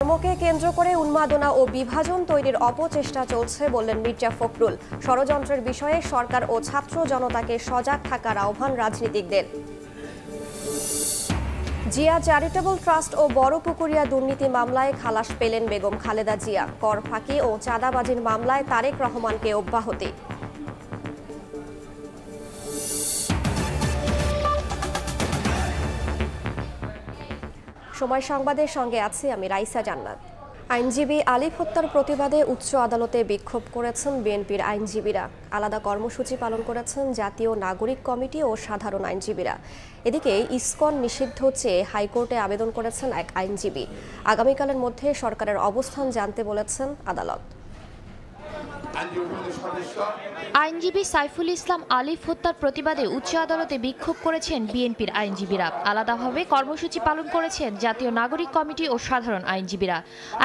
ধর্মকে কেন্দ্র করে উন্মাদনা ও বিভাজন তৈরির অপচেষ্টা চলছে বললেন মির্জা ফখরুল। ষড়যন্ত্রের বিষয়ে সরকার ও ছাত্র জনতাকে সজাগ থাকার আহ্বান রাজনীতিকদের। জিয়া চ্যারিটেবল ট্রাস্ট ও বড়পুকুরিয়া দুর্নীতি মামলায় খালাস পেলেন বেগম খালেদা জিয়া। কর ফাঁকি ও চাঁদাবাজির মামলায় তারেক রহমানকে অব্যাহতি। সময় সংবাদের সঙ্গে আছি আমি রাইসা জান্নাত। আইনজীবী আলিফ হত্যার প্রতিবাদে উচ্চ আদালতে বিক্ষোভ করেছেন বিএনপির আইনজীবীরা। আলাদা কর্মসূচি পালন করেছেন জাতীয় নাগরিক কমিটি ও সাধারণ আইনজীবীরা। এদিকে ইসকন নিষিদ্ধ চেয়ে হাইকোর্টে আবেদন করেছেন এক আইনজীবী। আগামীকালের মধ্যে সরকারের অবস্থান জানতে বলেছেন আদালত। আইনজীবী সাইফুল ইসলাম আলিফ হত্যার প্রতিবাদে উচ্চ আদালতে বিক্ষোভ করেছেন বিএনপির আইনজীবীরা। আলাদাভাবে কর্মসূচি পালন করেছেন জাতীয় নাগরিক কমিটি ও সাধারণ আইনজীবীরা।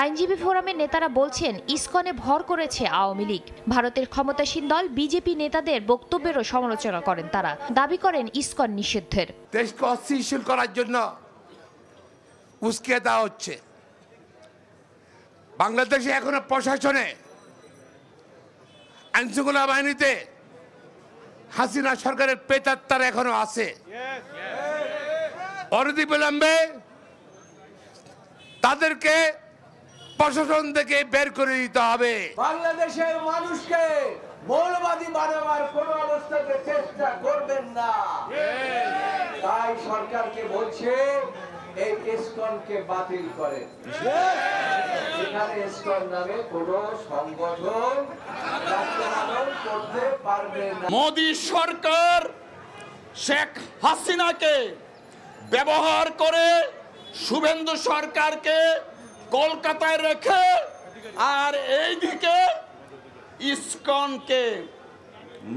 আইনজীবী ফোরামের নেতারা বলছেন, ইসকনে ভর করেছে আওয়ামী লীগ। ভারতের ক্ষমতাসীন দল বিজেপি নেতাদের বক্তব্যেরও সমালোচনা করেন তারা। দাবি করেন ইসকন নিষিদ্ধের। দেশকে অস্থিতিশীল করার জন্য উস্কে দেওয়া হচ্ছে। বাংলাদেশে এখনো প্রশাসনে, আইনশৃঙ্খলা বাহিনীতে হাসিনা সরকারের প্রেতাত্মার এখনো আছে। অনতিবিলম্বে তাদেরকে প্রশাসন থেকে বের করে দিতে হবে। বাংলাদেশের মানুষকে মৌলবাদী বানাবার কোনো অবস্থাতে চেষ্টা করবেন না। তাই সরকারকে বলছে এই ইসকনকে বাতিল করেন। এখানে ইসকন নামে কোনো সংগঠন করতে পারবে না। মোদী সরকার শেখ হাসিনাকে ব্যবহার করে শুভেন্দু সরকারকে কলকাতায় রেখে আর এইদিকে ইসকনকে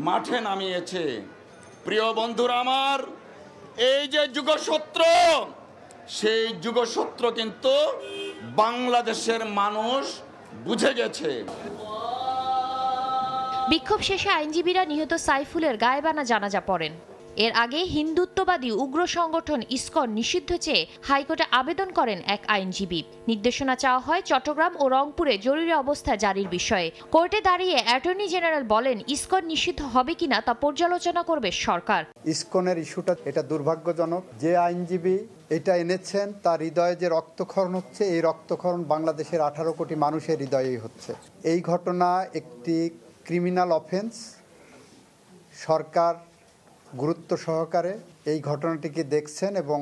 মাঠে নামিয়েছে। প্রিয় বন্ধুরা আমার, এই যে যুগসূত্র, সেই যুগসূত্র কিন্তু বাংলাদেশের মানুষ বুঝে গেছে। বিক্ষোভ শেষে আইনজীবীরা নিহত সাইফুলের গায়েবানা জানাজা পড়েন। এর আগে হিন্দুত্ববাদী উগ্র সংগঠন ইসকন নিষিদ্ধ চেয়ে হাইকোর্টে আবেদন করেন এক আইনজীবী। নির্দেশনা চাওয়া হয় চট্টগ্রাম ও রংপুরে জরুরি অবস্থা জারির বিষয়ে। কোর্টে দাঁড়িয়ে অ্যাটর্নি জেনারেল বলেন, ইসকন নিষিদ্ধ হবে কিনা তা পর্যালোচনা করবে সরকার। ইসকনের ইস্যুটা এটা দুর্ভাগ্যজনক। যে আইনজীবী এটা এনেছেন তার হৃদয়ে যে রক্তক্ষরণ হচ্ছে, এই রক্তক্ষরণ বাংলাদেশের 18 কোটি মানুষের হৃদয়েই হচ্ছে। এই ঘটনা একটি ক্রিমিনাল অফেন্স। সরকার গুরুত্ব সহকারে এই ঘটনাটিকে দেখছেন এবং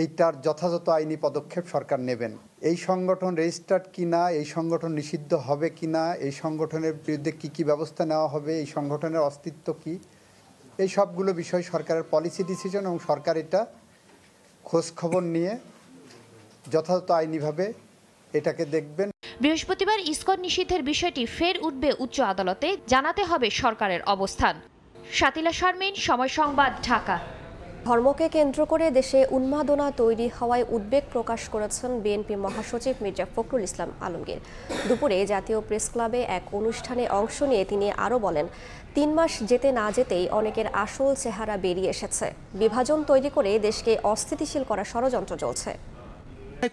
এইটার যথাযথ আইনি পদক্ষেপ সরকার নেবেন। এই সংগঠন রেজিস্টার্ড কিনা, এই সংগঠন নিষিদ্ধ হবে কিনা, এই সংগঠনের বিরুদ্ধে কি ব্যবস্থা নেওয়া হবে, এই সংগঠনের অস্তিত্ব কি, এই সবগুলো বিষয় সরকারের পলিসি ডিসিশন এবং সরকার এটা খোঁজ খবর নিয়ে যথাযথ আইনিভাবে এটাকে দেখবেন। বৃহস্পতিবার ইসকন নিষিদ্ধের বিষয়টি ফের উঠবে উচ্চ আদালতে, জানাতে হবে সরকারের অবস্থান। শাতিলা শারমিন, সময় সংবাদ, ঢাকা। ধর্মকে কেন্দ্র করে দেশে উন্মাদনা তৈরি হওয়ায় উদ্বেগ প্রকাশ করেছেন বিএনপি মহাসচিব মির্জা ফখরুল ইসলাম আলমগীর। দুপুরে জাতীয় প্রেস ক্লাবে এক অনুষ্ঠানে অংশ নিয়ে তিনি আরও বলেন, 3 মাস যেতে না যেতেই অনেকের আসল চেহারা বেরিয়ে এসেছে। বিভাজন তৈরি করে দেশকে অস্থিতিশীল করার ষড়যন্ত্র চলছে।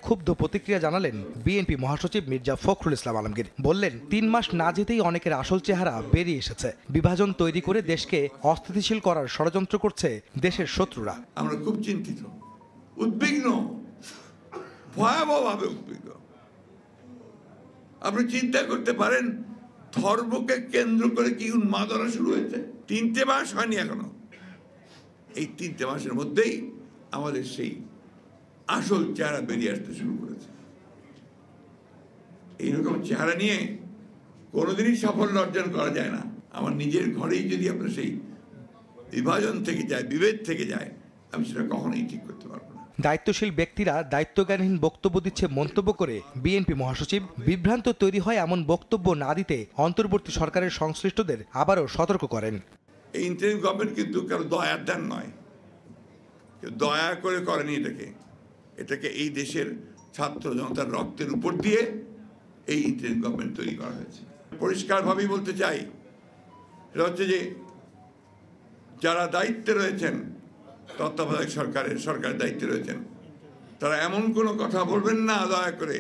ক্ষুব্ধ প্রতিক্রিয়া জানালেন বিএনপি মহাসচিব মির্জা ফখরুল ইসলাম আলমগীর। বললেন, 3 মাস না যেতেই অনেকের আসল চেহারা বেরিয়ে এসেছে। বিভাজন তৈরি করে দেশকে অস্থিতিশীল করার ষড়যন্ত্র করছে দেশের শত্রুরা। আমরা খুব চিন্তিত, উদ্বিগ্ন, ভয়াবহভাবে উদ্বিগ্ন। আপনি চিন্তা করতে পারেন, ধর্মকে কেন্দ্র করে কি উন্মাদনা শুরু হয়েছে। 3টে মাস হয়নি এখনো। এই 3টে মাসের মধ্যেই আমাদের সেই আসল চেহারা বেরিয়ে আসতে শুরু করেছে। এইরকম চেহারা নিয়ে কোনোদিনই সাফল্য অর্জন করা যায় না। আমার নিজের ঘরেই যদি আপনার সেই বিভাজন থেকে যায়, বিভেদ থেকে যায়, আমি সেটা কখনোই ঠিক করতে পারবো না। দায়িত্বশীল ব্যক্তিরা দায়িত্বজ্ঞানহীন বক্তব্য দিচ্ছে মন্তব্য করে বিএনপি মহাসচিব বিভ্রান্ত তৈরি হয় এমন বক্তব্য না দিতে অন্তর্বর্তী সরকারের সংশ্লিষ্টদের আবারও সতর্ক করেন। এই ইন্টারিম গভর্নমেন্ট কিন্তু কারো দয়ার দান নয়, কেউ দয়া করে করেনি। এটাকে এই দেশের ছাত্র জনতার রক্তের উপর দিয়ে এই ইন্টারিম গভর্নমেন্ট তৈরি করা হয়েছে। পরিষ্কারভাবেই বলতে চাই, সেটা হচ্ছে যে যারা দায়িত্বে রয়েছেন, তত্ত্বাবধায়ক সরকারের দায়িত্বে রয়েছেন, তারা এমন কোনো কথা বলবেন না দয়া করে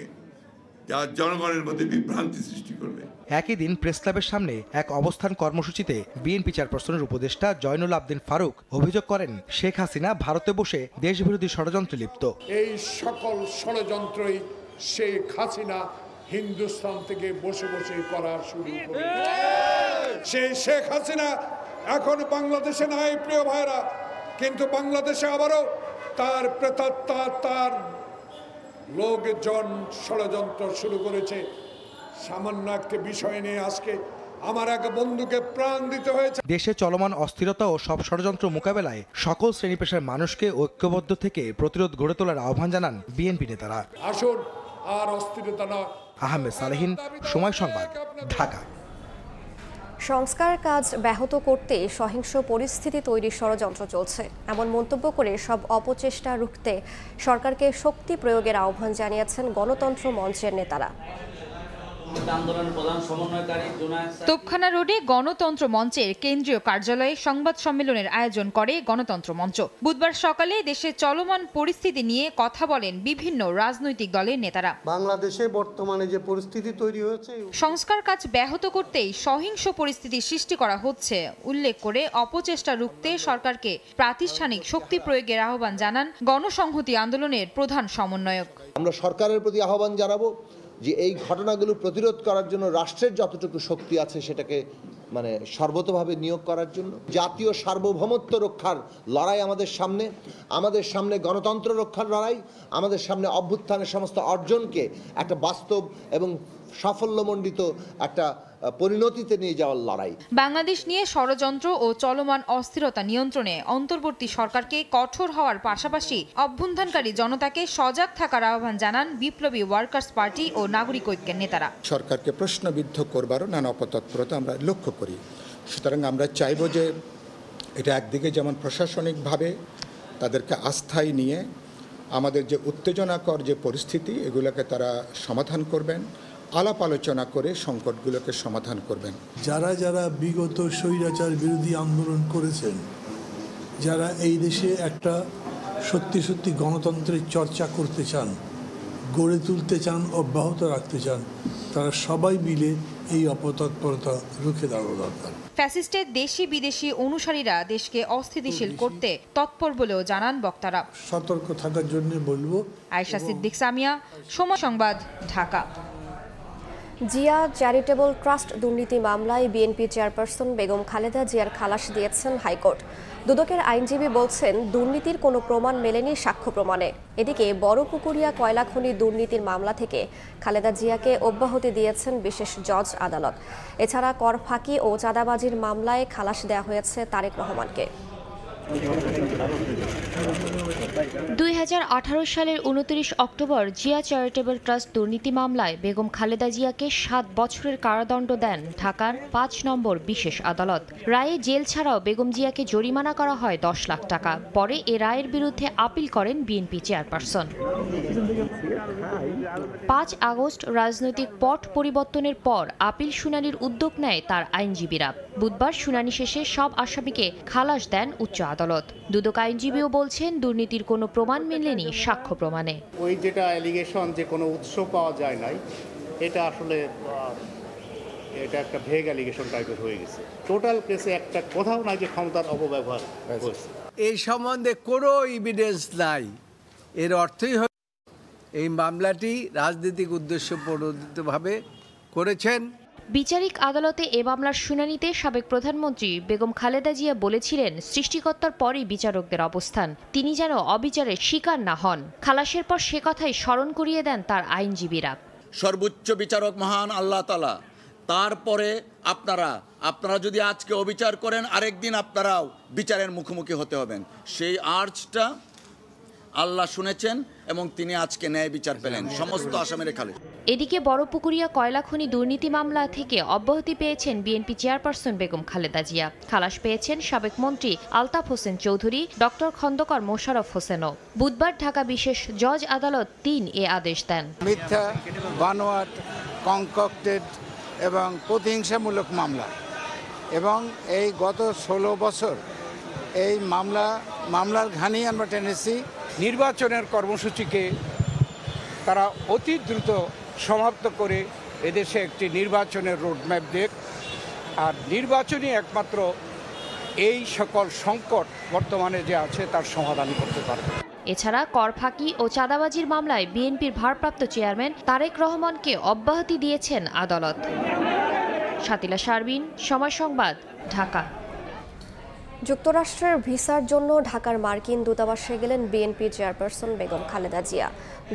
যা জনগণের মধ্যে বিভ্রান্তি সৃষ্টি করবে। একই দিন প্রেস ক্লাবের সামনে এক অবস্থান কর্মসূচিতে বিএনপি চেয়ারপারসনের উপদেষ্টা জয়নুল আবদিন ফারুক অভিযোগ করেন শেখ হাসিনা ভারতে বসে দেশবিরোধী ষড়যন্ত্রে লিপ্ত। এই সকল ষড়যন্ত্রই শেখ হাসিনা হিন্দুস্তান থেকে বসে বসে করা শুরু করে। সেই শেখ হাসিনা এখন বাংলাদেশে নাই প্রিয় ভাইরা, কিন্তু বাংলাদেশে আবারও তার প্রেতাত্মা তার লোকজন ষড়যন্ত্র শুরু করেছে। সামান্য একটা বিষয় নিয়ে আজকে আমার এক বন্ধুকে প্রাণ দিতে হয়েছে। দেশে চলমান অস্থিরতা ও সব ষড়যন্ত্র মোকাবেলায় সকল শ্রেণী পেশার মানুষকে ঐক্যবদ্ধ থেকে প্রতিরোধ গড়ে তোলার আহ্বান জানান বিএনপি নেতারা। আসুন আর অস্থিরতা নয়। আহমেদ সালেহীন, সময় সংবাদ, ঢাকা। সংস্কার কাজ ব্যাহত করতে সহিংস পরিস্থিতি তৈরির ষড়যন্ত্র চলছে এমন মন্তব্য করে সব অপচেষ্টা রুখতে সরকারকে শক্তি প্রয়োগের আহ্বান জানিয়েছেন গণতন্ত্র মঞ্চের নেতারা। তোপখানা রোডে গণতন্ত্র মঞ্চের কেন্দ্রীয় কার্যালয়ে সংবাদ সম্মেলনের আয়োজন করে গণতন্ত্র মঞ্চ। বুধবার সকালে দেশে চলমান পরিস্থিতি নিয়ে কথা বলেন বিভিন্ন রাজনৈতিক দলের নেতারা। বাংলাদেশে বর্তমানে যে পরিস্থিতি তৈরি হয়েছে, সংস্কার কাজ ব্যাহত করতেই সহিংস পরিস্থিতি সৃষ্টি করা হচ্ছে উল্লেখ করে অপচেষ্টা রুখতে সরকারকে প্রাতিষ্ঠানিক শক্তি প্রয়োগের আহ্বান জানান গণসংহতি আন্দোলনের প্রধান সমন্বয়ক। আমরা সরকারের প্রতি আহ্বান জানাবো যে এই ঘটনাগুলো প্রতিরোধ করার জন্য রাষ্ট্রের যতটুকু শক্তি আছে সেটাকে সর্বতোভাবে নিয়োগ করার জন্য। জাতীয় সার্বভৌমত্ব রক্ষার লড়াই আমাদের সামনে গণতন্ত্র রক্ষার লড়াই, আমাদের সামনে অভ্যুত্থানের সমস্ত অর্জনকে একটা বাস্তব এবং সাফল্যমণ্ডিত একটা পরিণতিতে নিয়ে যাওয়ার লড়াই। বাংলাদেশ নিয়ে ষড়যন্ত্র ও চলমান অস্থিরতা নিয়ন্ত্রণে অন্তর্বর্তী সরকারকে কঠোর হওয়ার পাশাপাশি অভ্যুত্থানকারী জনতাকে সজাগ থাকার আহ্বান জানান বিপ্লবী ওয়ার্কার্স পার্টি ও নাগরিক ঐক্যের নেতারা। সরকারকে প্রশ্নবিদ্ধ করবারও নানা অপতৎপরতা আমরা লক্ষ্য করি। সুতরাং আমরা চাইব যে এটা একদিকে যেমন প্রশাসনিকভাবে তাদেরকে আস্থায় নিয়ে আমাদের যে উত্তেজনাকর যে পরিস্থিতি এগুলোকে তারা সমাধান করবেন, আলাপ আলোচনা করে সংকটগুলোকে সমাধান করবেন। যারা যারা বিগত স্বৈরাচার বিরোধী আন্দোলন করেছেন, যারা এই দেশে একটা সত্যি সত্যি গণতন্ত্রের চর্চা করতে চান, গড়ে তুলতে চান, অব্যাহত রাখতে চান, তারা সবাই মিলে এই অপতৎপরতা রুখে দাঁড়ানো দরকার। ফ্যাসিস্টের দেশি বিদেশি অনুসারীরা দেশকে অস্থিতিশীল করতে তৎপর বলেও জানান বক্তারা। সতর্ক থাকার জন্য বলবো। আয়েশা সিদ্দিক সামিয়া, সময় সংবাদ, ঢাকা। জিয়া চ্যারিটেবল ট্রাস্ট দুর্নীতি মামলায় বিএনপি চেয়ারপারসন বেগম খালেদা জিয়ার খালাস দিয়েছেন হাইকোর্ট। দুদকের আইনজীবী বলছেন দুর্নীতির কোনো প্রমাণ মেলেনি সাক্ষ্য প্রমাণে। এদিকে বড়পুকুরিয়া কয়লা খনি দুর্নীতির মামলা থেকে খালেদা জিয়াকে অব্যাহতি দিয়েছেন বিশেষ জজ আদালত। এছাড়া কর ফাঁকি ও চাঁদাবাজির মামলায় খালাস দেওয়া হয়েছে তারেক রহমানকে। 2018 সালের 29 অক্টোবর জিয়া চ্যারিটেবল ট্রাস্ট দুর্নীতি মামলায় বেগম খালেদা জিয়াকে 7 বছরের কারাদণ্ড দেন ঢাকার 5 নম্বর বিশেষ আদালত। রায়ে জেল ছাড়াও বেগম জিয়াকে জরিমানা করা হয় 10 লাখ টাকা। পরে এ রায়ের বিরুদ্ধে আপিল করেন বিএনপি চেয়ারপারসন। 5 আগস্ট রাজনৈতিক পট পরিবর্তনের পর আপিল শুনানির উদ্যোগ নেয় তার আইনজীবীরা। বুধবার শুনানি শেষে সব আসামিকে খালাস দেন উচ্চ আদালত। দুদক আইনজীবীও বলছেন দুর্নীতির কোনো প্রমাণ মেলেনি সাক্ষ্য প্রমাণে। ওই যেটা অ্যালিগেশন যে কোনো উৎস পাওয়া যায় নাই, এটা আসলে এটা একটা ভেগ অ্যালিগেশন টাইপের হয়ে গেছে। টোটাল কেসে একটা কোথাও নাই যে ক্ষমতার অপব্যবহার হয়েছে। এই সম্বন্ধে কোনো এভিডেন্স নাই। এর অর্থই হল এই মামলাটি রাজনৈতিক উদ্দেশ্য প্রণোদিতভাবে করেছেন। বিচারিক আদালতে এ মামলার শুনানিতে সাবেক প্রধানমন্ত্রী বেগম খালেদা জিয়া বলেছিলেন সৃষ্টিকর্তার পরই বিচারকদের অবস্থান, তিনি যেন অবিচারের শিকার না হন। খালাসের পর সে কথাই স্মরণ করিয়ে দেন তার আইনজীবীরা। সর্বোচ্চ বিচারক মহান আল্লাহ তাআলা, তারপরে আপনারা যদি আজকে অবিচার করেন আরেকদিন আপনারাও বিচারের মুখোমুখি হতে হবেন। সেই আর্জটা আল্লাহ শুনেছেন এবং তিনি আজকে ন্যায় বিচার পেলেন সমস্ত আসামির খালাস। এদিকে বড়পুকুরিয়া কয়লা খনি দুর্নীতি মামলা থেকে অব্যাহতি পেয়েছেন বিএনপি চেয়ারপারসন বেগম খালেদা জিয়া। খালাস পেয়েছেন সাবেক মন্ত্রী আলতাফ হোসেন চৌধুরী, ডক্টর খন্দকার মোশাররফ হোসেনও। বুধবার ঢাকা বিশেষ জজ আদালত 3 এ আদেশ দেন। মিথ্যা, বানোয়াট, কনকক্টেড এবং প্রতিহিংসামূলক মামলা এবং এই গত 16 বছর এই মামলার ঘানি আমরা টেনেছি। নির্বাচনের কর্মসূচিকে তারা অতি দ্রুত সমাপ্ত করে এদেশে একটি নির্বাচনের রোডম্যাপ দিক। আর নির্বাচনই একমাত্র এই সকল সংকট বর্তমানে যে আছে তার সমাধান করতে পারবে। এছাড়া কর ফাঁকি ও চাঁদাবাজির মামলায় বিএনপির ভারপ্রাপ্ত চেয়ারম্যান তারেক রহমানকে অব্যাহতি দিয়েছেন আদালত। শাতিলা শারবিন, সময় সংবাদ, ঢাকা। যুক্তরাষ্ট্রের ভিসার জন্য ঢাকার মার্কিন দূতাবাসে গেলেন BNP chairperson Begum Khaleda Zia.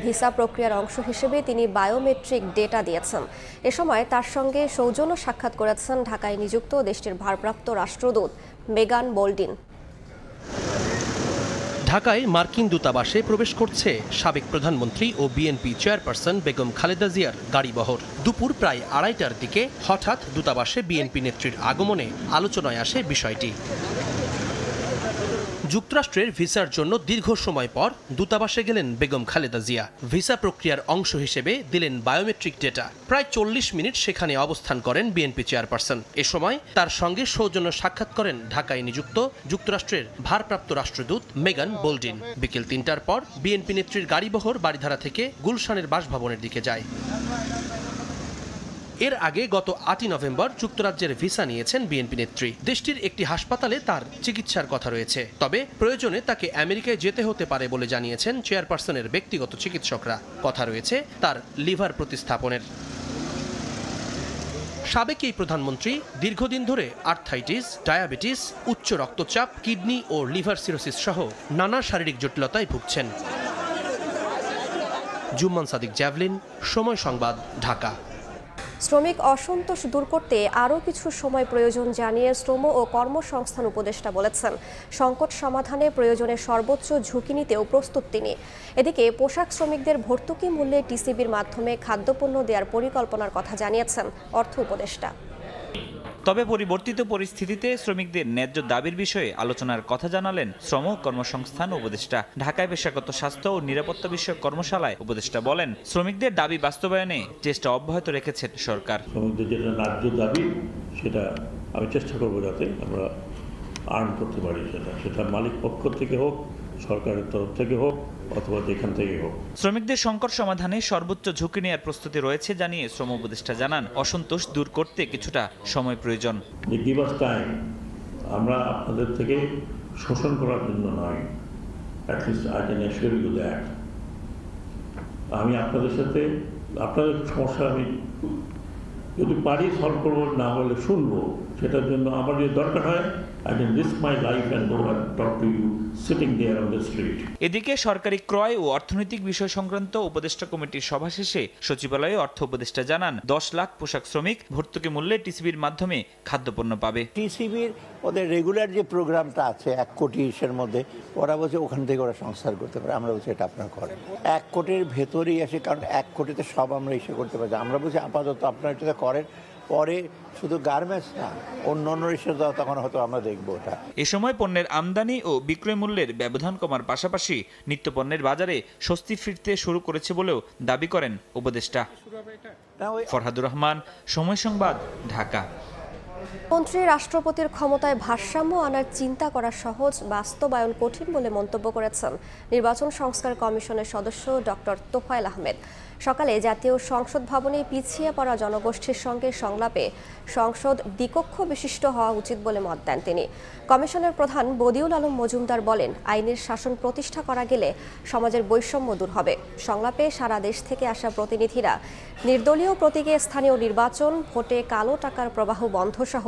Visa প্রক্রিয়ার অংশ হিসেবে তিনি বায়োমেট্রিক ডেটা দিয়েছেন। এ সময় তার সঙ্গে সৌজন্য সাক্ষাৎ করেছেন ঢাকায় নিযুক্ত দেশটির ভারপ্রাপ্ত রাষ্ট্রদূত মেগান বোল্ডিন। ঢাকায় মার্কিন দূতাবাসে প্রবেশ করছে সাবেক প্রধানমন্ত্রী ও বিএনপি চেয়ারপারসন বেগম খালেদা জিয়ার গাড়িবহর। দুপুর প্রায় 2:30টার দিকে হঠাৎ দূতাবাসে বিএনপি নেত্রীর আগমনে আলোচনায় আসে বিষয়টি। যুক্তরাষ্ট্রের ভিসার জন্য দীর্ঘ সময় পর দূতাবাসে গেলেন বেগম খালেদা জিয়া। ভিসা প্রক্রিয়ার অংশ হিসেবে দিলেন বায়োমেট্রিক ডেটা। প্রায় 40 মিনিট সেখানে অবস্থান করেন বিএনপি চেয়ারপারসন। এ সময় তার সঙ্গে সৌজন্য সাক্ষাৎ করেন ঢাকায় নিযুক্ত যুক্তরাষ্ট্রের ভারপ্রাপ্ত রাষ্ট্রদূত মেগান বোল্ডিন। বিকেল 3টার পর বিএনপি নেত্রীর গাড়িবহর বারিধারা থেকে গুলশানের বাসভবনের দিকে যায়। এর আগে গত 8ই নভেম্বর যুক্তরাজ্যের ভিসা নিয়েছেন বিএনপি নেত্রী। দেশটির একটি হাসপাতালে তার চিকিৎসার কথা রয়েছে, তবে প্রয়োজনে তাকে আমেরিকায় যেতে হতে পারে বলে জানিয়েছেন চেয়ারপারসনের ব্যক্তিগত চিকিৎসকরা। কথা রয়েছে তার লিভার প্রতিস্থাপনের। সাবেক এই প্রধানমন্ত্রী দীর্ঘদিন ধরে আর্থাইটিস, ডায়াবেটিস, উচ্চ রক্তচাপ, কিডনি ও লিভার সিরোসিস সহ নানা শারীরিক জটিলতায় ভুগছেন। জুম্মান সাদিক জ্যাভলিন, সময় সংবাদ, ঢাকা। শ্রমিক অসন্তোষ দূর করতে আরও কিছু সময় প্রয়োজন জানিয়ে শ্রম ও কর্মসংস্থান উপদেষ্টা বলেছেন, সংকট সমাধানে প্রয়োজনে সর্বোচ্চ ঝুঁকি নিতেও প্রস্তুত তিনি। এদিকে পোশাক শ্রমিকদের ভর্তুকি মূল্যে টিসিবির মাধ্যমে খাদ্যপণ্য দেওয়ার পরিকল্পনার কথা জানিয়েছেন অর্থ উপদেষ্টা। তবে পরিবর্তিত পরিস্থিতিতে শ্রমিকদের ন্যায্য দাবির বিষয়ে আলোচনার কথা জানালেন শ্রম কর্মসংস্থান উপদেষ্টা। ঢাকায় পেশাগত স্বাস্থ্য ও নিরাপত্তা বিষয়ক কর্মশালায় উপদেষ্টা বলেন, শ্রমিকদের দাবি বাস্তবায়নে চেষ্টা অব্যাহত রেখেছেন সরকার। শ্রমিকদের যেটা ন্যায্য দাবি সেটা আমি চেষ্টা করবো যাতে আমরা আর্ন করতে পারি, সেটা মালিক পক্ষ থেকে হোক, সরকারের তরফ থেকে হোক, অথবা যেখান থেকে হোক। শ্রমিকদের সংকট সমাধানে সর্বোচ্চ ঝুঁকি নেওয়ার প্রস্তুতি রয়েছে জানিয়ে শ্রম উপদেষ্টা জানান, অসন্তোষ দূর করতে কিছুটা সময় প্রয়োজন। গিভ আস টাইম, আমরা আপনাদের থেকে শোষণ করার জন্য নয়, at least I can assure you that. আমি আপনাদের সাথে আপনাদের সমস্যা আমি যদি পারি সলভ করবো, না হলে শুনবো। সেটার জন্য আমার যদি দরকার হয় I can risk my life and go and talk to you sitting there on the street. এদিকে সরকারি ক্রয় ও অর্থনৈতিক বিষয় সংক্রান্ত উপদেষ্টা কমিটির সভা শেষে সচিবালয়ে অর্থ উপদেষ্টা জানান, 10 লাখ পোশাক শ্রমিক ভর্তুকি মূল্যে টিসিবির মাধ্যমে খাদ্যপণ্য পাবে। টিসিবির ওদের রেগুলার যে প্রোগ্রামটা আছে 1 কোটির মধ্যে, ওরা বলছে ওখান থেকে ওরা সংস্কার করতে পারে। আমরা বলছি এটা আপনারা করেন, 1 কোটির ভেতরেই আসে, কারণ 1 কোটিতে সব আমরা ইস্যু করতে পারি। আমরা বলছি আপাতত আপনারা এটা করেন, পরে শুধু গার্মেন্টস না অন্য ইস্যু তখন হয়তো আমরা দেখবো ওটা। এ সময় পণ্যের আমদানি ও বিক্রয় মূল্যের ব্যবধান কমার পাশাপাশি নিত্যপণ্যের বাজারে স্বস্তি ফিরতে শুরু করেছে বলেও দাবি করেন উপদেষ্টা। ফরহাদুর রহমান, সময় সংবাদ, ঢাকা। মন্ত্রী রাষ্ট্রপতির ক্ষমতায় ভারসাম্য আনার চিন্তা করা সহজ, বাস্তবায়ন কঠিন বলে মন্তব্য করেছেন নির্বাচন সংস্কার কমিশনের সদস্য ডক্টর তোফায়েল আহমেদ। সকালে জাতীয় সংসদ ভবনে পিছিয়ে পড়া জনগোষ্ঠীর সঙ্গে সংলাপে সংসদ দ্বিকক্ষ বিশিষ্ট হওয়া উচিত বলে মত দেন তিনি। কমিশনের প্রধান বদিউল আলম মজুমদার বলেন, আইনের শাসন প্রতিষ্ঠা করা গেলে সমাজের বৈষম্য দূর হবে। সংলাপে সারা দেশ থেকে আসা প্রতিনিধিরা নির্দলীয় প্রতীকে স্থানীয় নির্বাচন, ভোটে কালো টাকার প্রবাহ বন্ধ সহ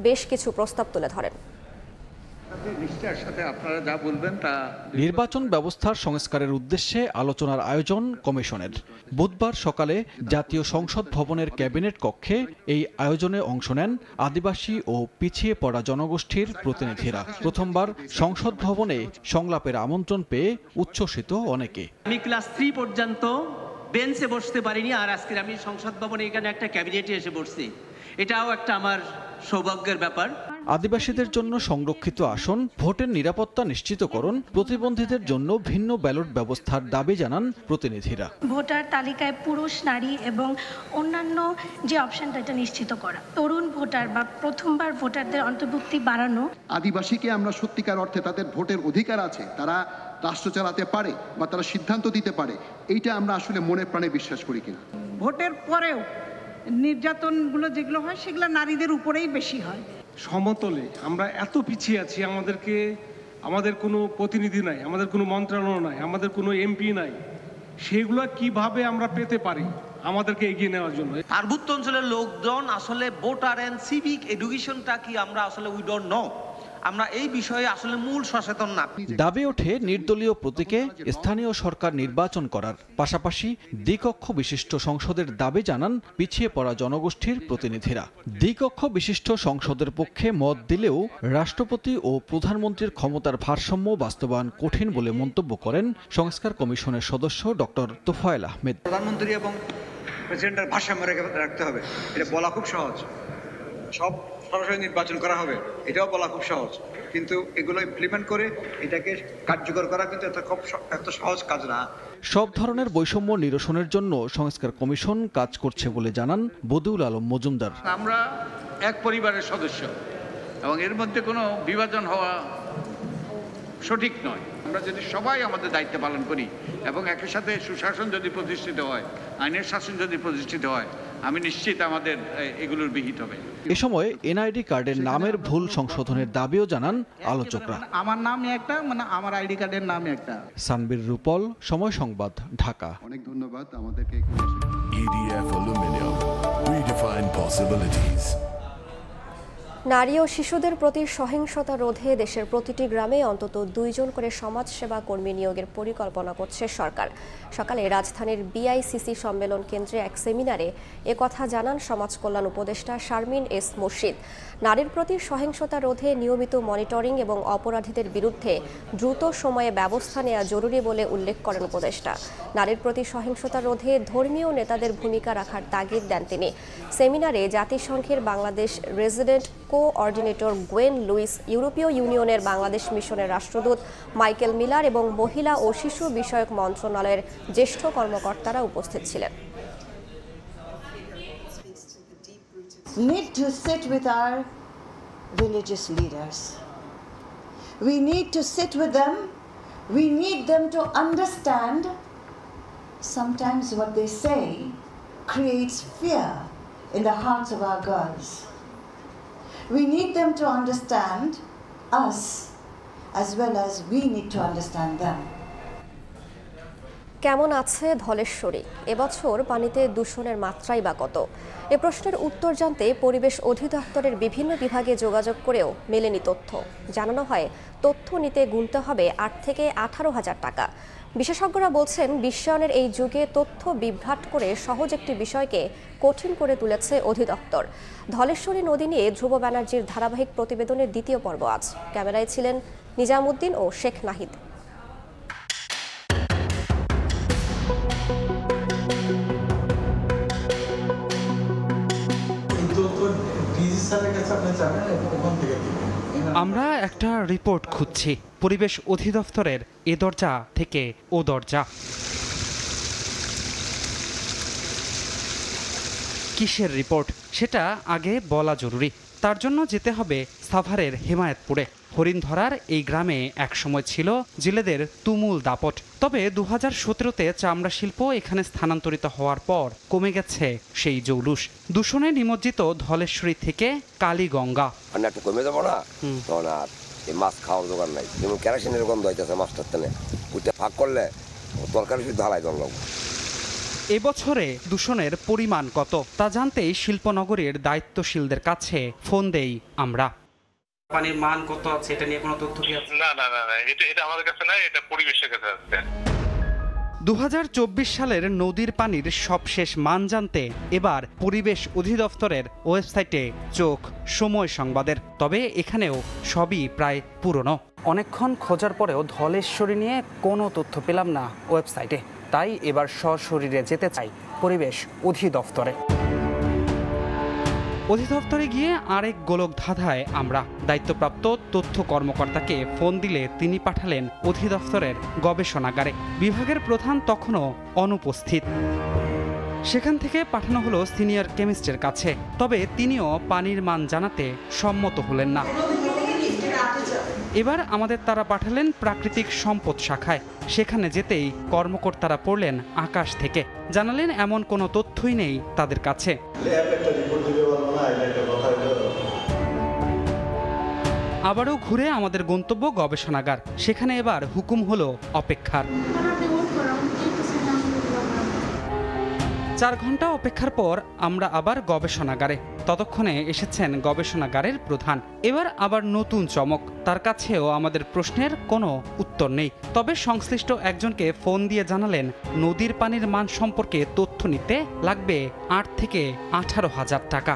বেশ কিছু প্রস্তাব তুলে ধরেন। নির্বাচন ব্যবস্থার সংস্কারের উদ্দেশ্যে আলোচনার আয়োজন কমিশনের। বুধবার সকালে জাতীয় সংসদ ভবনের ক্যাবিনেট কক্ষে এই আয়োজনে অংশ নেন আদিবাসী ও পিছিয়ে পড়া জনগোষ্ঠীর প্রতিনিধিরা। প্রথমবার সংসদ ভবনে সংলাপের আমন্ত্রণ পেয়ে উচ্ছ্বসিত অনেকে। আমি ক্লাস 3 পর্যন্ত বেঞ্চে বসতে পারিনি, আর আজকে আমি সংসদ ভবনে এখানে একটা ক্যাবিনেটে এসে বসছি। এটাও একটা আমার সৌভাগ্যের ব্যাপার। আদিবাসীদের জন্য সংরক্ষিত আসন, ভোটের নিরাপত্তা নিশ্চিতকরণ, প্রতিবন্ধীদের জন্য ভিন্ন ব্যালট ব্যবস্থার দাবি জানান প্রতিনিধিরা। ভোটার তালিকায় পুরুষ, নারী এবং অন্যান্য যে অপশনটা এটা নিশ্চিত করা, তরুণ ভোটার বা প্রথমবার ভোটারদের অন্তর্ভুক্তি বাড়ানো। আদিবাসীকে আমরা সত্যিকার অর্থে তাদের ভোটের অধিকার আছে, তারা রাষ্ট্র চালাতে পারে বা তারা সিদ্ধান্ত দিতে পারে, এইটা আমরা আসলে মনে প্রাণে বিশ্বাস করি কিনা। ভোটের পরেও নির্যাতনগুলো যেগুলো হয় সেগুলো নারীদের উপরেই বেশি হয়। সমতলে আমরা এত পিছিয়ে আছি, আমাদের কোনো প্রতিনিধি নাই, আমাদের কোনো মন্ত্রণালয় নাই, আমাদের কোনো এমপি নাই, সেগুলো কিভাবে আমরা পেতে পারি আমাদেরকে এগিয়ে নেওয়ার জন্য। পার্বত্য অঞ্চলের লোকজন আসলে ভোটার এন্ড সিভিক এডুকেশনটা কি আমরা আসলে উই ডোন্ট নো, আমরা এই বিষয়ে আসলে মূল সচেতন না। দাবি ওঠে নির্দলীয় প্রতীকে স্থানীয় সরকার নির্বাচন করার পাশাপাশি দ্বিকক্ষ বিশিষ্ট সংসদের দাবি জানান পিছিয়ে পড়া জনগোষ্ঠীর প্রতিনিধিরা। দ্বিকক্ষ বিশিষ্ট সংসদের পক্ষে মত দিলেও রাষ্ট্রপতি ও প্রধানমন্ত্রীর ক্ষমতার ভারসাম্য বাস্তবায়ন কঠিন বলে মন্তব্য করেন সংস্কার কমিশনের সদস্য ডক্টর তোফায়েল আহমেদ। প্রধানমন্ত্রী এবং প্রেসিডেন্টের ভারসাম্য রাখতে হবে, এটা বলা খুব সহজ। সব সরাসরি নির্বাচন করা হবে, এটাও বলা খুব সহজ, কিন্তু এগুলো ইমপ্লিমেন্ট করে এটাকে কার্যকর করা কিন্তু এত সহজ কাজ না। সব ধরনের বৈষম্য নিরসনের জন্য সংস্কার কমিশন কাজ করছে বলে জানান বদিউল আলম মজুমদার। আমরা এক পরিবারের সদস্য এবং এর মধ্যে কোনো বিভাজন হওয়া সঠিক নয়। আমরা যদি সবাই আমাদের দায়িত্ব পালন করি এবং একই সাথে সুশাসন যদি প্রতিষ্ঠিত হয়, আইনের শাসন যদি প্রতিষ্ঠিত হয়, আমি নিশ্চিত আমাদের এগুলোর বিহিত হবে। এ সময় এনআইডি কার্ডের নামের ভুল সংশোধনের দাবিও জানান আলোচকরা। আমার নাম একটা, মানে আমার আইডি কার্ডের নাম একটা। সানবীর রূপল, সময় সংবাদ, ঢাকা। অনেক ধন্যবাদ আমাদেরকে। EDF Aluminium, redefine possibilities. নারী ও শিশুদের প্রতি সহিংসতা রোধে দেশের প্রতিটি গ্রামে অন্তত 2 জন করে সমাজসেবা কর্মী নিয়োগের পরিকল্পনা করছে সরকার। সকালে রাজধানীর বিআইসিসি সম্মেলন কেন্দ্রে এক সেমিনারে একথা জানান সমাজ কল্যাণ উপদেষ্টা শারমিন এস মুর্শিদ। নারীর প্রতি সহিংসতা রোধে নিয়মিত মনিটরিং এবং অপরাধীদের বিরুদ্ধে দ্রুত সময়ে ব্যবস্থা নেওয়া জরুরি বলে উল্লেখ করেন উপদেষ্টা। নারীর প্রতি সহিংসতা রোধে ধর্মীয় নেতাদের ভূমিকা রাখার তাগিদ দেন তিনি। সেমিনারে জাতিসংঘের Bangladesh resident coordinator Gwyn Lewis, ইউরোপীয় ইউনিয়নের বাংলাদেশ মিশনের রাষ্ট্রদূত মাইকেল মিলার এবং মহিলা ও শিশু বিষয়ক মন্ত্রণালয়ের জ্যেষ্ঠ কর্মকর্তারা উপস্থিত ছিলেন। Need to sit with our religious leaders. We need to sit with them. We need them to understand sometimes what they say creates fear in the hearts of our girls. We need them to understand us as well as we need to understand them. কেমন আছে ধলেশ্বরী? এবছর পানিতে দূষণের মাত্রাই বা কত? এ প্রশ্নের উত্তর জানতে পরিবেশ অধিদপ্তরের বিভিন্ন বিভাগে যোগাযোগ করেও মেলেনি তথ্য। জানানো হয় তথ্য নিতে গুনতে হবে 8 থেকে 18,000 টাকা। বিশেষজ্ঞরা বলছেন বিশ্বায়নের এই যুগে তথ্য বিভ্রাট করে সহজ একটি বিষয়কে কঠিন করে তুলেছে অধিদপ্তর। ধলেশ্বরী নদী নিয়ে ধ্রুব ব্যানার্জির ধারাবাহিক প্রতিবেদনের দ্বিতীয় পর্ব আজ। ক্যামেরায় ছিলেন নিজামুদ্দিন ও শেখ নাহিদ। আমরা একটা রিপোর্ট খুঁজছি, পরিবেশ অধিদপ্তরের এ দরজা থেকে ও দরজা। কিসের রিপোর্ট সেটা আগে বলা জরুরি। তার জন্য যেতে হবে সাভারের হেমায়েতপুরে। হরিণ ধরার এই গ্রামে একসময় ছিল জেলেদের তুমুল দাপট। তবে 2017-তে চামড়া শিল্প এখানে স্থানান্তরিত হওয়ার পর কমে গেছে সেই জৌলুস। দূষণে নিমজ্জিত ধলেশ্বরী থেকে কালীগঙ্গা। কমে যাবো না, মাছ খাওয়ার দোকান নাই, যেমন কেরোসিনের গন্ধ হইতেছে মাছটার তেনে উঠে ফাঁক করলে তরকারি শুধু ঢালাই দল। এবছরে দূষণের পরিমাণ কত তা জানতেই শিল্পনগরীর দায়িত্বশীলদের কাছে ফোন দেই আমরা। পানির মান কত আছে এটা নিয়ে কোনো তথ্য কি আছে? না, এটা আমাদের কাছে নাই, এটা পরিবেশের কাছে আছে। 2024 সালের নদীর পানির সবশেষ মান জানতে এবার পরিবেশ অধিদপ্তরের ওয়েবসাইটে চোখ সময় সংবাদের। তবে এখানেও সবই প্রায় পুরনো। অনেকক্ষণ খোঁজার পরেও ধলেশ্বরী নিয়ে কোনো তথ্য পেলাম না ওয়েবসাইটে। তাই এবার সশরীরে যেতে চাই পরিবেশ অধিদপ্তরে। অধিদপ্তরে গিয়ে আরেক গোলক ধাঁধায় আমরা। দায়িত্বপ্রাপ্ত তথ্য কর্মকর্তাকে ফোন দিলে তিনি পাঠালেন অধিদপ্তরের গবেষণাগারে। বিভাগের প্রধান তখনও অনুপস্থিত। সেখান থেকে পাঠানো হলো সিনিয়র কেমিস্টের কাছে। তবে তিনিও পানির মান জানাতে সম্মত হলেন না। এবার আমাদের তারা পাঠালেন প্রাকৃতিক সম্পদ শাখায়। সেখানে যেতেই কর্মকর্তারা পড়লেন আকাশ থেকে, জানালেন এমন কোনো তথ্যই নেই তাদের কাছে। আবারও ঘুরে আমাদের গন্তব্য গবেষণাগার। সেখানে এবার হুকুম হলো অপেক্ষার। 4 ঘন্টা অপেক্ষার পর আমরা আবার গবেষণাগারে। ততক্ষণে এসেছেন গবেষণাগারের প্রধান। এবার আবার নতুন চমক, তার কাছেও আমাদের প্রশ্নের কোনো উত্তর নেই। তবে সংশ্লিষ্ট একজনকে ফোন দিয়ে জানালেন নদীর পানির মান সম্পর্কে তথ্য নিতে লাগবে 8 থেকে 18,000 টাকা।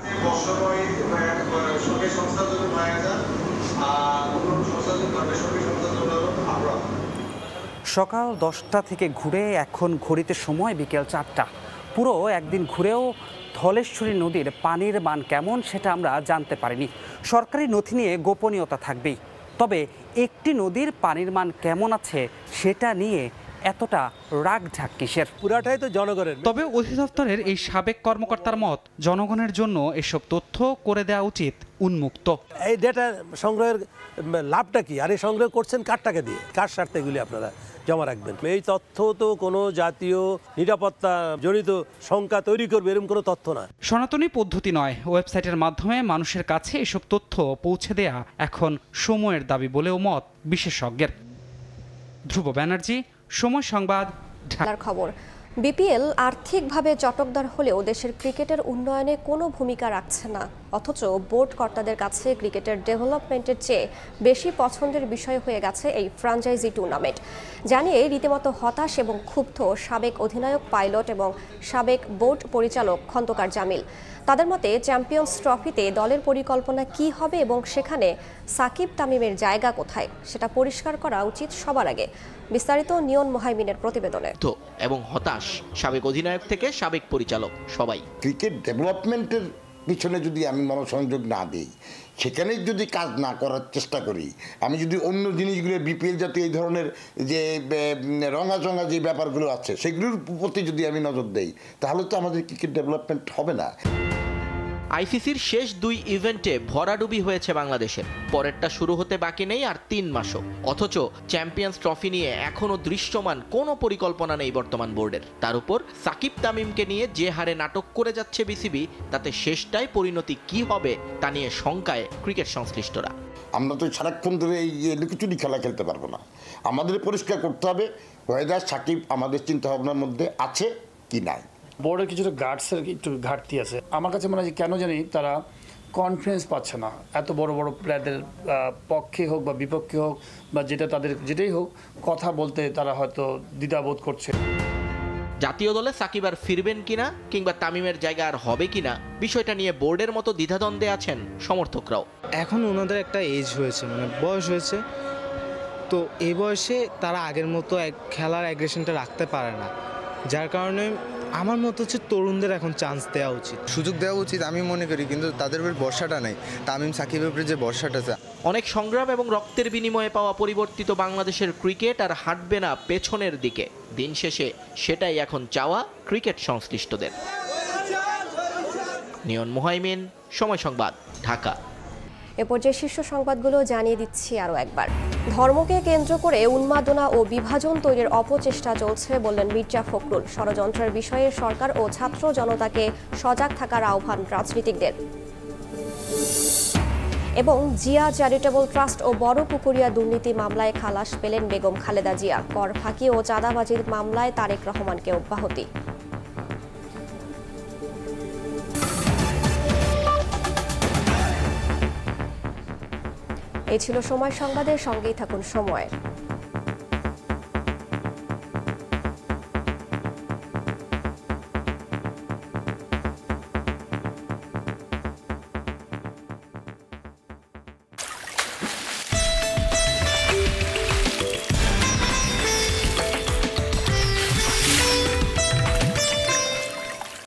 সকাল 10টা থেকে ঘুরে এখন ঘড়িতে সময় বিকেল 4টা। পুরো একদিন ঘুরেও ধলেশ্বরী নদীর পানির মান কেমন সেটা আমরা জানতে পারিনি। সরকারি নথি নিয়ে গোপনীয়তা থাকবেই, তবে একটি নদীর পানির মান কেমন আছে সেটা নিয়ে এতটা রাগঢাক কিসের? পুরাটাই তো জনগণের। তবে অধিদপ্তরের এই সাবেক কর্মকর্তার মত, জনগণের জন্য এসব তথ্য করে দেওয়া উচিত উন্মুক্ত। এই ডেটা সংগ্রহের লাভটা কি, আর এই সংগ্রহ করছেন কার টাকা দিয়ে, কার স্বার্থে এগুলি আপনারা জমা রাখবেন? এই তথ্য তো কোনো জাতীয় নিরাপত্তা জনিত শঙ্কা তৈরি করবে এরকম কোনো তথ্য না। সনাতনী পদ্ধতি নয়, ওয়েবসাইটের মাধ্যমে মানুষের কাছে এসব তথ্য পৌঁছে দেয়া এখন সময়ের দাবি বলেও মত বিশেষজ্ঞের। ধ্রুব ব্যানার্জি, সময় সংবাদ, ঢাকা। খবর। বিপিএল আর্থিকভাবে চটকদার হলেও দেশের ক্রিকেটের উন্নয়নে কোনো ভূমিকা রাখছে না, অথচ বোর্ড কর্তাদের কাছে ক্রিকেটের ডেভেলপমেন্টের চেয়ে বেশি পছন্দের বিষয় হয়ে গেছে এই ফ্র্যাঞ্চাইজি টুর্নামেন্ট। জানিয়ে রীতিমতো হতাশ এবং ক্ষুব্ধ সাবেক অধিনায়ক পাইলট এবং সাবেক বোর্ড পরিচালক খন্দকার জামিল। তাদের মতে চ্যাম্পিয়ন্স ট্রফিতে দলের পরিকল্পনা কি হবে এবং সেখানে সাকিব তামিমের জায়গা কোথায় সেটা পরিষ্কার করা উচিত সবার আগে। বিস্তারিত নিয়ন মোহাইমিনের প্রতিবেদনে। এবং হতাশ সাবেক অধিনায়ক থেকে সাবেক পরিচালক সবাই। ক্রিকেট ডেভেলপমেন্টের পিছনে যদি আমি মনোসংযোগ না দিই, সেখানে যদি কাজ না করার চেষ্টা করি, আমি যদি অন্য জিনিসগুলো বিপিএল জাতীয় এই ধরনের যে রঙাচঙা যে ব্যাপারগুলো আছে সেগুলোর প্রতি যদি আমি নজর দেই, তাহলে তো আমাদের ক্রিকেট ডেভেলপমেন্ট হবে না। আইসিসির শেষ 2 ইভেন্টে ভরাডুবি হয়েছে বাংলাদেশের। পরেরটা শুরু হতে বাকি নেই আর 3 মাসও, অথচ চ্যাম্পিয়ন্স ট্রফি নিয়ে এখনও দৃশ্যমান কোনো পরিকল্পনা নেই বর্তমান বোর্ডের। তার উপর সাকিব তামিমকে নিয়ে যে হারে নাটক করে যাচ্ছে বিসিবি, তাতে শেষটায় পরিণতি কি হবে তা নিয়ে শঙ্কায় ক্রিকেট সংশ্লিষ্টরা। আমরা তো সারাক্ষণ ধরে এই লুকোচুরি খেলা খেলতে পারবো না। আমাদের পরিষ্কার করতে হবে ওয়েদার সাকিব আমাদের চিন্তাভাবনার মধ্যে আছে কি নাই। বোর্ডের কিছুটা গার্ডসের একটু ঘাটতি আছে। আমার কাছে মনে হয় কেন জানি তারা কনফিডেন্স পাচ্ছে না, এত বড় বড় প্লেয়ারদের পক্ষে হোক বা বিপক্ষে হোক বা যেটাই হোক কথা বলতে তারা হয়তো দ্বিধাবোধ করছে। জাতীয় দলে সাকিব আর ফিরবেন কিনা কিংবা তামিমের জায়গা আর হবে কিনা, বিষয়টা নিয়ে বোর্ডের মতো দ্বিধাদ্বন্দ্বে আছেন সমর্থকরাও। এখন ওনাদের একটা এজ হয়েছে, মানে বয়স হয়েছে, তো এই বয়সে তারা আগের মতো খেলার অ্যাগ্রেশনটা রাখতে পারে না, যার কারণে আমার মত হচ্ছে তরুণদের এখন চান্স দেওয়া উচিত, সুযোগ দেওয়া উচিত আমি মনে করি। কিন্তু তাদের উপর ভরসাটা নেই, তামিম সাকিবের উপরে যে ভরসাটা আছে। অনেক সংগ্রাম এবং রক্তের বিনিময়ে পাওয়া পরিবর্তিত বাংলাদেশের ক্রিকেট আর হাঁটবে না পেছনের দিকে। দিন শেষে সেটাই এখন চাওয়া ক্রিকেট সংশ্লিষ্টদের। নিয়ন মোহাইমিন, সময় সংবাদ, ঢাকা। এ পর্যায়ে শীর্ষ সংবাদগুলো জানিয়ে দিচ্ছি আরও একবার। ধর্মকে কেন্দ্র করে উন্মাদনা ও বিভাজন তৈরির অপচেষ্টা চলছে বললেন মির্জা ফখরুল। ষড়যন্ত্রের বিষয়ে সরকার ও ছাত্র জনতাকে সজাগ থাকার আহ্বান রাজনীতিকদের। এবং জিয়া চ্যারিটেবল ট্রাস্ট ও বড় পুকুরিয়া দুর্নীতি মামলায় খালাস পেলেন বেগম খালেদা জিয়া। কর ফাঁকি ও চাঁদাবাজির মামলায় তারেক রহমানকে অব্যাহতি। এই ছিল সময় সংবাদের, সঙ্গেই থাকুন সময়ের।